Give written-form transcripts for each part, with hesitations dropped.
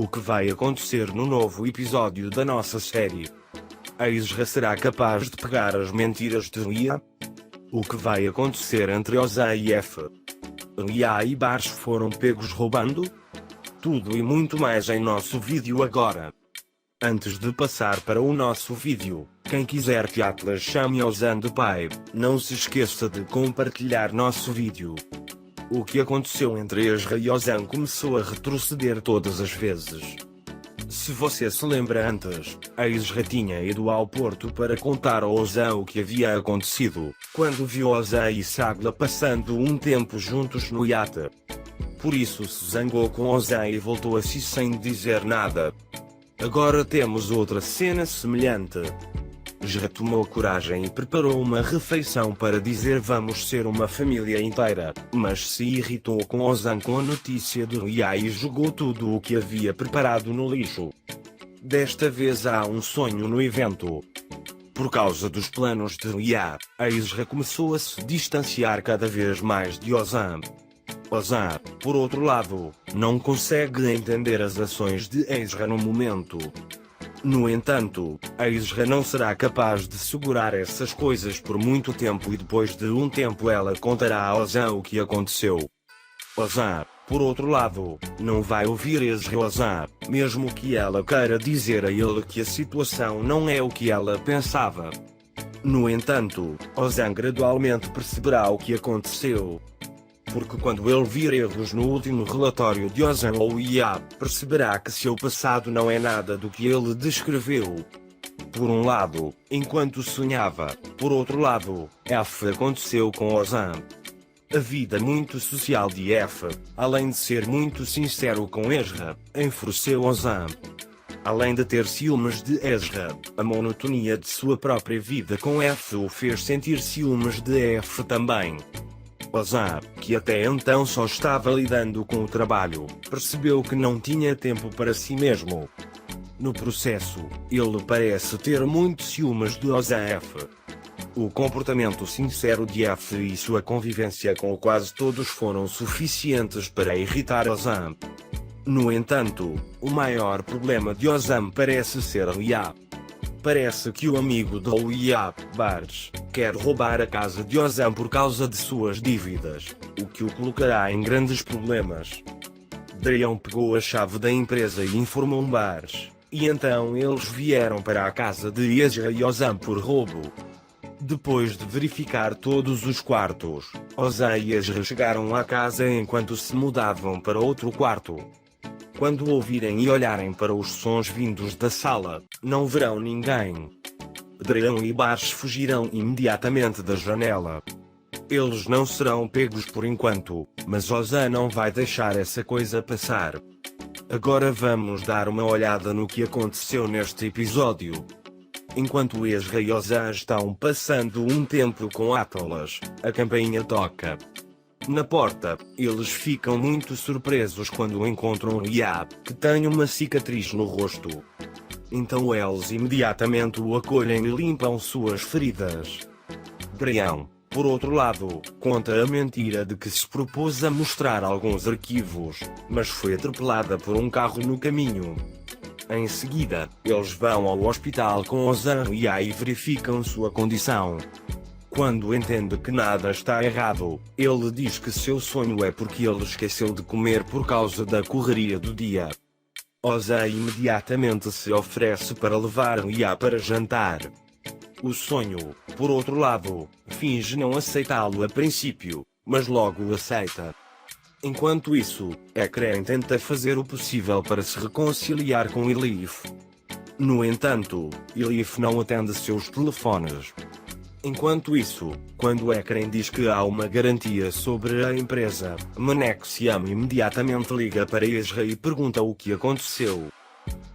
O que vai acontecer no novo episódio da nossa série? A Ezra será capaz de pegar as mentiras de Lia? O que vai acontecer entre Oza e F? Lia e Bars foram pegos roubando? Tudo e muito mais em nosso vídeo agora. Antes de passar para o nosso vídeo, quem quiser que Atlas chame Ozan de pai, não se esqueça de compartilhar nosso vídeo. O que aconteceu entre Ezra e Ozan começou a retroceder todas as vezes. Se você se lembra antes, a Ezra tinha ido ao porto para contar a Ozan o que havia acontecido, quando viu Ozan e Sagla passando um tempo juntos no iate. Por isso se zangou com Ozan e voltou a si sem dizer nada. Agora temos outra cena semelhante. Ezra tomou coragem e preparou uma refeição para dizer vamos ser uma família inteira, mas se irritou com Ozan com a notícia de Lia e jogou tudo o que havia preparado no lixo. Desta vez há um sonho no evento. Por causa dos planos de Lia, a Ezra começou a se distanciar cada vez mais de Ozan. Ozan, por outro lado, não consegue entender as ações de Ezra no momento. No entanto, a Ezra não será capaz de segurar essas coisas por muito tempo e depois de um tempo ela contará a Ozan o que aconteceu. Ozan, por outro lado, não vai ouvir Ezra Ozan, mesmo que ela queira dizer a ele que a situação não é o que ela pensava. No entanto, Ozan gradualmente perceberá o que aconteceu. Porque quando ele vir erros no último relatório de Ozan ou IA, perceberá que seu passado não é nada do que ele descreveu. Por um lado, enquanto sonhava, por outro lado, F aconteceu com Ozan. A vida muito social de F, além de ser muito sincero com Ezra, enfureceu Ozan. Além de ter ciúmes de Ezra, a monotonia de sua própria vida com F o fez sentir ciúmes de F também. Ozan, que até então só estava lidando com o trabalho, percebeu que não tinha tempo para si mesmo. No processo, ele parece ter muito ciúmes de Ozan F. O comportamento sincero de F e sua convivência com quase todos foram suficientes para irritar Ozan. No entanto, o maior problema de Ozan parece ser Lia. Parece que o amigo de Lia, Bars, quer roubar a casa de Ozan por causa de suas dívidas, o que o colocará em grandes problemas. Drayton pegou a chave da empresa e informou Bars, e então eles vieram para a casa de Ezra e Ozan por roubo. Depois de verificar todos os quartos, Ozan e Ezra chegaram à casa enquanto se mudavam para outro quarto. Quando ouvirem e olharem para os sons vindos da sala, não verão ninguém. Drayton e Bars fugirão imediatamente da janela. Eles não serão pegos por enquanto, mas Ozan não vai deixar essa coisa passar. Agora vamos dar uma olhada no que aconteceu neste episódio. Enquanto Ezra e Ozan estão passando um tempo com Atlas, a campainha toca. Na porta, eles ficam muito surpresos quando encontram Lia, que tem uma cicatriz no rosto. Então eles imediatamente o acolhem e limpam suas feridas. Drayton, por outro lado, conta a mentira de que se propôs a mostrar alguns arquivos, mas foi atropelada por um carro no caminho. Em seguida, eles vão ao hospital com Ozan e Lia e verificam sua condição. Quando entende que nada está errado, ele diz que seu sonho é porque ele esqueceu de comer por causa da correria do dia. Ozan imediatamente se oferece para levar Lia para jantar. O sonho, por outro lado, finge não aceitá-lo a princípio, mas logo aceita. Enquanto isso, Ekren tenta fazer o possível para se reconciliar com Elif. No entanto, Elif não atende seus telefones. Enquanto isso, quando Ekren diz que há uma garantia sobre a empresa, Manexiam imediatamente liga para Ezra e pergunta o que aconteceu.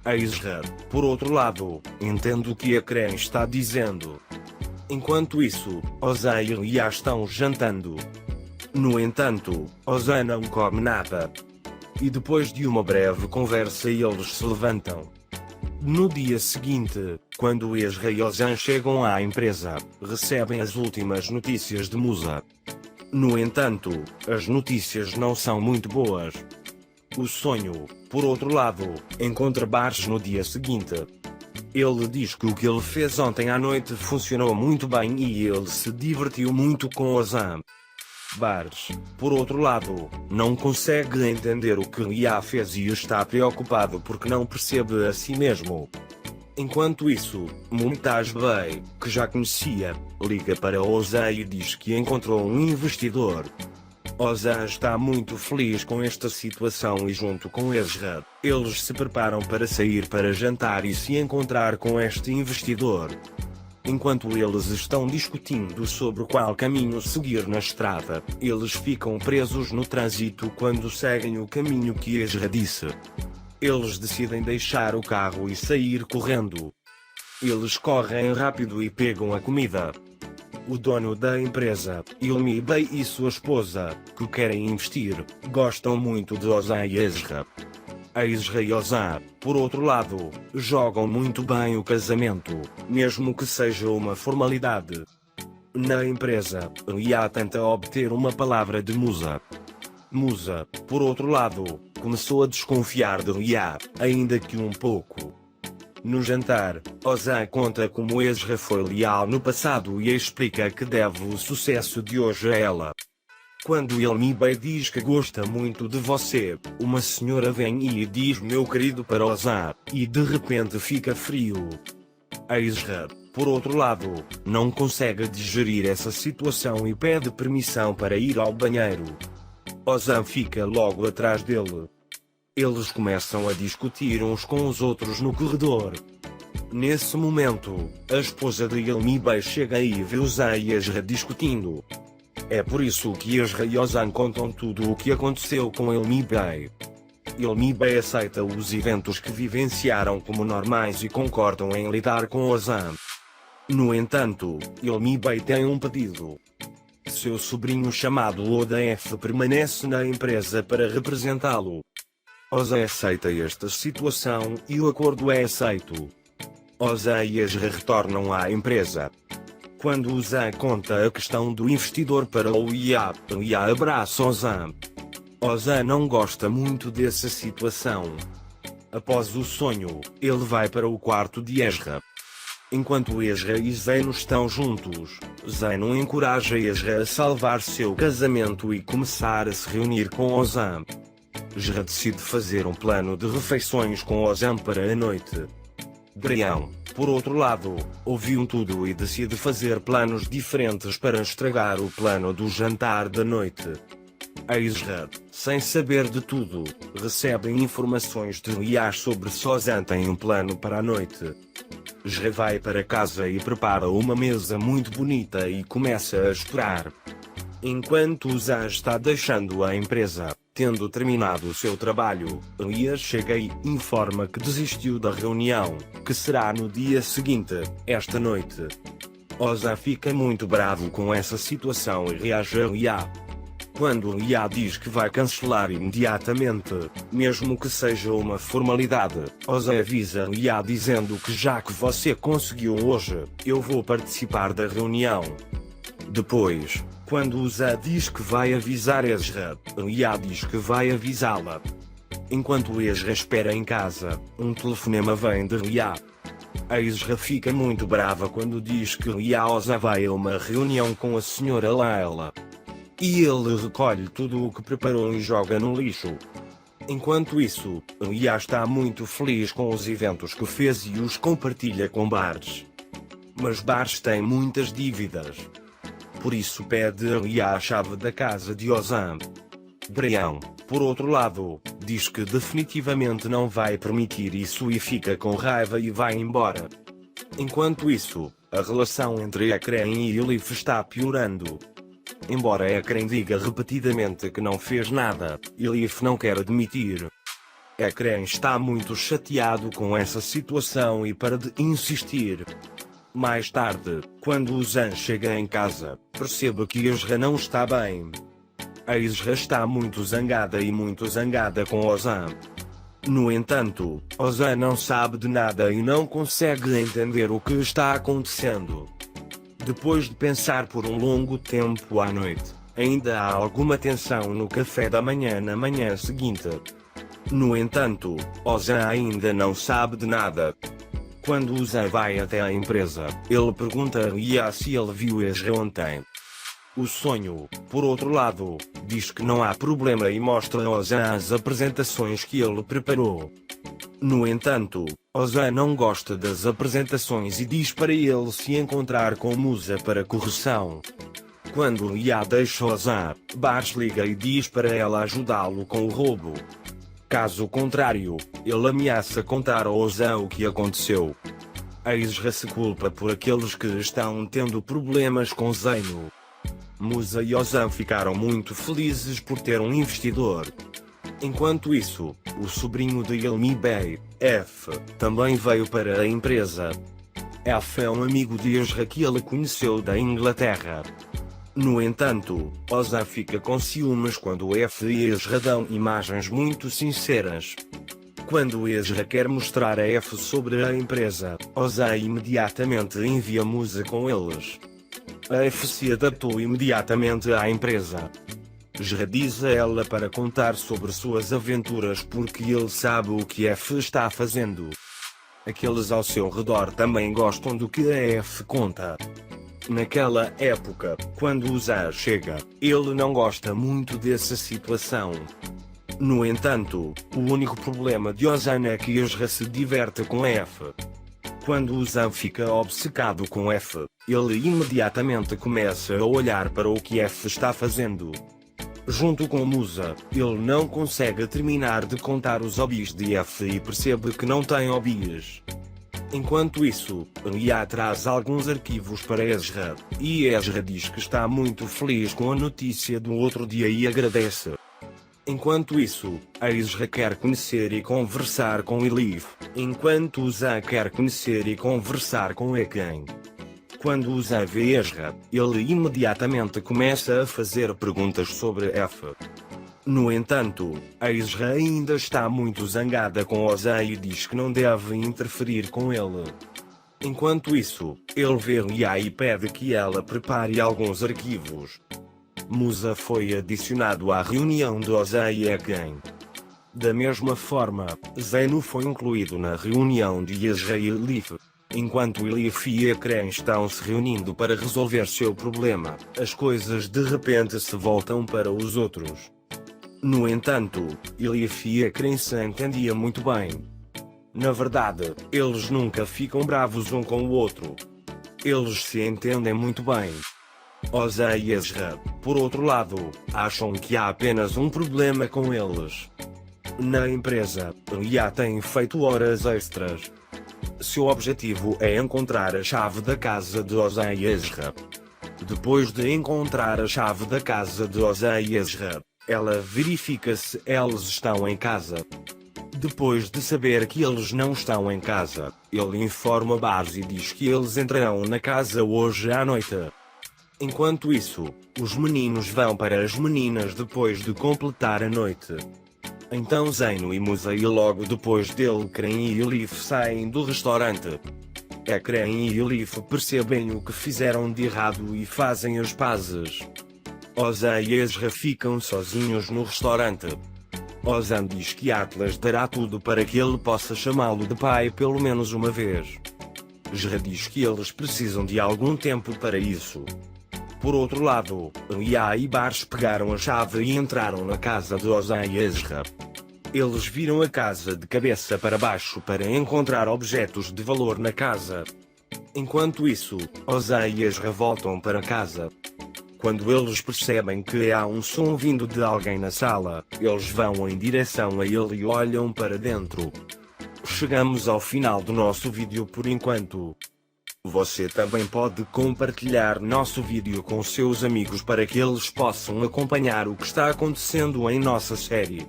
A Ezra, por outro lado, entende o que Ekren está dizendo. Enquanto isso, Ozan e Lia estão jantando. No entanto, Ozan não come nada. E depois de uma breve conversa eles se levantam. No dia seguinte, quando Ezra e Ozan chegam à empresa, recebem as últimas notícias de Musa. No entanto, as notícias não são muito boas. O sonho, por outro lado, encontra Barge no dia seguinte. Ele diz que o que ele fez ontem à noite funcionou muito bem e ele se divertiu muito com Ozan. Barge, por outro lado, não consegue entender o que Lia fez e está preocupado porque não percebe a si mesmo. Enquanto isso, Mumtaz Bey, que já conhecia, liga para Ozan e diz que encontrou um investidor. Ozan está muito feliz com esta situação e junto com Ezra, eles se preparam para sair para jantar e se encontrar com este investidor. Enquanto eles estão discutindo sobre qual caminho seguir na estrada, eles ficam presos no trânsito quando seguem o caminho que Ezra disse. Eles decidem deixar o carro e sair correndo. Eles correm rápido e pegam a comida. O dono da empresa, Ilmi Bey e sua esposa, que querem investir, gostam muito de Ozan e Ezra. Ezra e Ozan, por outro lado, jogam muito bem o casamento, mesmo que seja uma formalidade. Na empresa, Lia tenta obter uma palavra de Musa. Musa, por outro lado, começou a desconfiar de Lia, ainda que um pouco. No jantar, Ozan conta como Ezra foi leal no passado e explica que deve o sucesso de hoje a ela. Quando Ilmi Bey diz que gosta muito de você, uma senhora vem e diz meu querido para Ozan, e de repente fica frio. Ezra, por outro lado, não consegue digerir essa situação e pede permissão para ir ao banheiro. Ozan fica logo atrás dele. Eles começam a discutir uns com os outros no corredor. Nesse momento, a esposa de Ilmi Bey chega e vê Ozan e Ezra discutindo. É por isso que Ezra e Ozan contam tudo o que aconteceu com Ilmi Bey. Ilmi Bey aceita os eventos que vivenciaram como normais e concordam em lidar com Ozan. No entanto, Ilmi Bey tem um pedido. Seu sobrinho chamado Oda F permanece na empresa para representá-lo. Ozan aceita esta situação e o acordo é aceito. Ozan e Ezra retornam à empresa. Quando Ozan conta a questão do investidor para o Lia abraça Ozan. Ozan não gosta muito dessa situação. Após o sonho, ele vai para o quarto de Ezra. Enquanto Ezra e Zeno estão juntos, Zeno encoraja Ezra a salvar seu casamento e começar a se reunir com Ozan. Ezra decide fazer um plano de refeições com Ozan para a noite. Brian, por outro lado, ouviu tudo e decide fazer planos diferentes para estragar o plano do jantar da noite. Ezra, sem saber de tudo, recebe informações de Lia sobre se Ozan tem um plano para a noite. Ezra vai para casa e prepara uma mesa muito bonita e começa a esperar. Enquanto Ozan está deixando a empresa, tendo terminado seu trabalho, Lia chega e informa que desistiu da reunião, que será no dia seguinte, esta noite. Ozan fica muito bravo com essa situação e reage a Lia. Quando Lia diz que vai cancelar imediatamente, mesmo que seja uma formalidade, Ozan avisa Lia dizendo que já que você conseguiu hoje, eu vou participar da reunião. Depois, quando Ozan diz que vai avisar Ezra, Lia diz que vai avisá-la. Enquanto Ezra espera em casa, um telefonema vem de Lia. Ezra fica muito brava quando diz que Lia Ozan vai a uma reunião com a senhora Layla. E ele recolhe tudo o que preparou e joga no lixo. Enquanto isso, Lia está muito feliz com os eventos que fez e os compartilha com Barge. Mas Barge tem muitas dívidas. Por isso pede a Lia a chave da casa de Ozan. Brian, por outro lado, diz que definitivamente não vai permitir isso e fica com raiva e vai embora. Enquanto isso, a relação entre Ekren e Elif está piorando. Embora Ekren diga repetidamente que não fez nada, Elif não quer admitir. Ekren está muito chateado com essa situação e para de insistir. Mais tarde, quando Ozan chega em casa, percebe que Ezra não está bem. Ezra está muito zangada com Ozan. No entanto, Ozan não sabe de nada e não consegue entender o que está acontecendo. Depois de pensar por um longo tempo à noite, ainda há alguma tensão no café da manhã na manhã seguinte. No entanto, Ozan ainda não sabe de nada. Quando Ozan vai até a empresa, ele pergunta a Ria se ele viu Ezra ontem. O sonho, por outro lado, diz que não há problema e mostra a Ozan as apresentações que ele preparou. No entanto, Ozan não gosta das apresentações e diz para ele se encontrar com Musa para correção. Quando Ria deixa Ozan, Bars liga e diz para ela ajudá-lo com o roubo. Caso contrário, ele ameaça contar a Ozan o que aconteceu. A Ezra se culpa por aqueles que estão tendo problemas com Zeno. Musa e Ozan ficaram muito felizes por ter um investidor. Enquanto isso, o sobrinho de Yelmi Bey, F, também veio para a empresa. F é um amigo de Ezra que ele conheceu da Inglaterra. No entanto, Ozan fica com ciúmes quando F e Ezra dão imagens muito sinceras. Quando Ezra quer mostrar a F sobre a empresa, Ozan imediatamente envia Musa com eles. A F se adaptou imediatamente à empresa. Ezra diz a ela para contar sobre suas aventuras porque ele sabe o que F está fazendo. Aqueles ao seu redor também gostam do que a F conta. Naquela época, quando Ozan chega, ele não gosta muito dessa situação. No entanto, o único problema de Ozan é que Ezra se diverte com F. Quando Ozan fica obcecado com F, ele imediatamente começa a olhar para o que F está fazendo. Junto com Musa, ele não consegue terminar de contar os hobbies de F e percebe que não tem hobbies. Enquanto isso, Ria traz alguns arquivos para Ezra, e Ezra diz que está muito feliz com a notícia do outro dia e agradece. Enquanto isso, a Ezra quer conhecer e conversar com Elif, enquanto Ozan quer conhecer e conversar com Eken. Quando Ozan vê Ezra, ele imediatamente começa a fazer perguntas sobre F. No entanto, a Ezra ainda está muito zangada com Ozan e diz que não deve interferir com ele. Enquanto isso, ele vê Ria e pede que ela prepare alguns arquivos. Musa foi adicionado à reunião de Ozan e Eken. Da mesma forma, Zeno foi incluído na reunião de Ezra e Elif. Enquanto Elif e Eken estão se reunindo para resolver seu problema, as coisas de repente se voltam para os outros. No entanto, Elif e Eken se entendiam muito bem. Na verdade, eles nunca ficam bravos um com o outro. Eles se entendem muito bem. Ozan e Ezra, por outro lado, acham que há apenas um problema com eles. Na empresa, Ria tem feito horas extras. Seu objetivo é encontrar a chave da casa de Ozan e Ezra. Depois de encontrar a chave da casa de Ozan e Ezra, ela verifica se eles estão em casa. Depois de saber que eles não estão em casa, ele informa Bars e diz que eles entrarão na casa hoje à noite. Enquanto isso, os meninos vão para as meninas depois de completar a noite. Então Zeno e Musa e logo depois dele Eken e Elif saem do restaurante. Eken e Elif percebem o que fizeram de errado e fazem as pazes. Ozan e Ezra ficam sozinhos no restaurante. Ozan diz que Atlas dará tudo para que ele possa chamá-lo de pai pelo menos uma vez. Ezra diz que eles precisam de algum tempo para isso. Por outro lado, Ria e Bars pegaram a chave e entraram na casa de Ozan e Ezra. Eles viram a casa de cabeça para baixo para encontrar objetos de valor na casa. Enquanto isso, Ozan e Ezra voltam para casa. Quando eles percebem que há um som vindo de alguém na sala, eles vão em direção a ele e olham para dentro. Chegamos ao final do nosso vídeo por enquanto. Você também pode compartilhar nosso vídeo com seus amigos para que eles possam acompanhar o que está acontecendo em nossa série.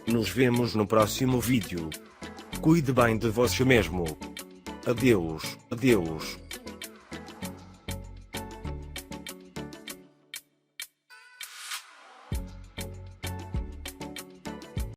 Nos vemos no próximo vídeo. Cuide bem de você mesmo. Adeus, adeus.